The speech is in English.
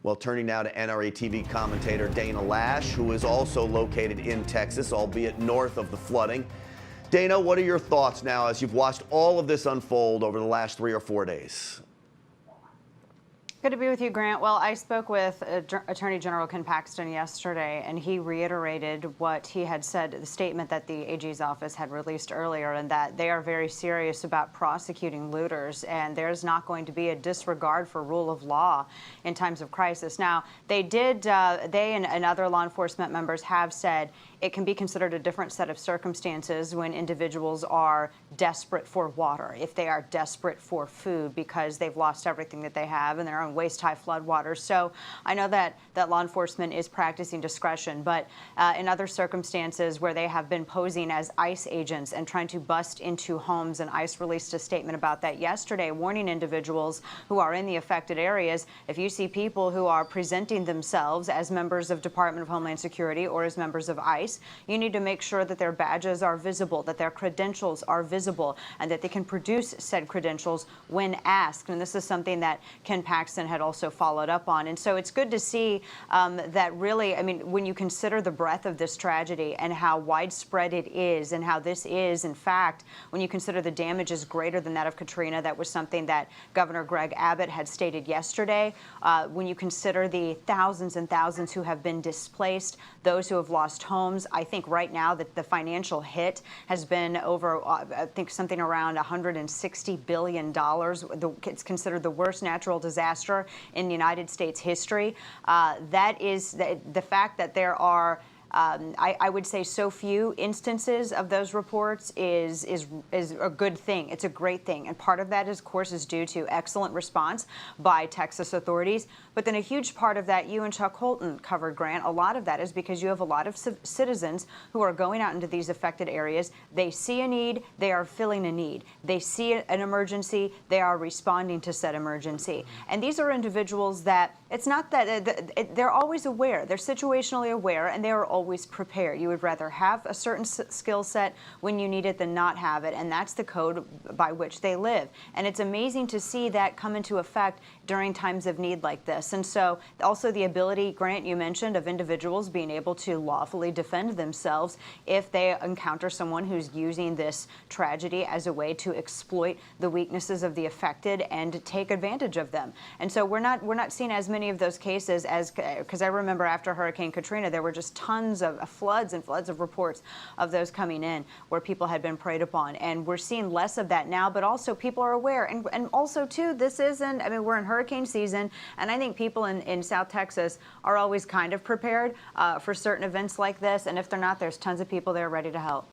Well, turning now to NRATV commentator Dana Loesch, who is also located in Texas, albeit north of the flooding. Dana, what are your thoughts now as you've watched all of this unfold over the last 3 or 4 days? Good to be with you, Grant. Well, I spoke with Attorney General Ken Paxton yesterday, and he reiterated what he had said, the statement that the AG's office had released earlier, and that they are very serious about prosecuting looters, and there's not going to be a disregard for rule of law in times of crisis. Now, they and other law enforcement members have said it can be considered a different set of circumstances when individuals are desperate for water, if they are desperate for food because they've lost everything that they have and they're on waist-high floodwaters. So I know that law enforcement is practicing discretion, but in other circumstances where they have been posing as ICE agents and trying to bust into homes, and ICE released a statement about that yesterday, warning individuals who are in the affected areas, if you see people who are presenting themselves as members of Department of Homeland Security or as members of ICE, you need to make sure that their badges are visible, that their credentials are visible, and that they can produce said credentials when asked. And this is something that Ken Paxton had also followed up on. And so it's good to see that really, I mean, when you consider the breadth of this tragedy and how widespread it is and how this is, in fact, when you consider the damage is greater than that of Katrina, that was something that Governor Greg Abbott had stated yesterday. When you consider the thousands and thousands who have been displaced, those who have lost homes, I think right now that the financial hit has been over, I think something around $160 billion. It's considered the worst natural disaster in the United States history. That is the fact that there are I would say so few instances of those reports is a good thing. It's a great thing. And part of that, of course, is due to excellent response by Texas authorities. But then a huge part of that, you and Chuck Holton covered, Grant, a lot of that is because you have a lot of citizens who are going out into these affected areas. They see a need, they are filling a need. They see an emergency, they are responding to said emergency. And these are individuals that, it's not that, they're always aware, they're situationally aware, and they are always prepared. You would rather have a certain skill set when you need it than not have it, and that's the code by which they live. And it's amazing to see that come into effect during times of need like this. And so also the ability, Grant, you mentioned, of individuals being able to lawfully defend themselves if they encounter someone who's using this tragedy as a way to exploit the weaknesses of the affected and take advantage of them. And so we're not seeing as many of those cases as, because I remember after Hurricane Katrina, there were just tons of floods and floods of reports of those coming in where people had been preyed upon. And we're seeing less of that now, but also people are aware. And also, too, this isn't, I mean, we're in hurricane season, and I think people in South Texas are always kind of prepared for certain events like this. And if they're not, there's tons of people there ready to help.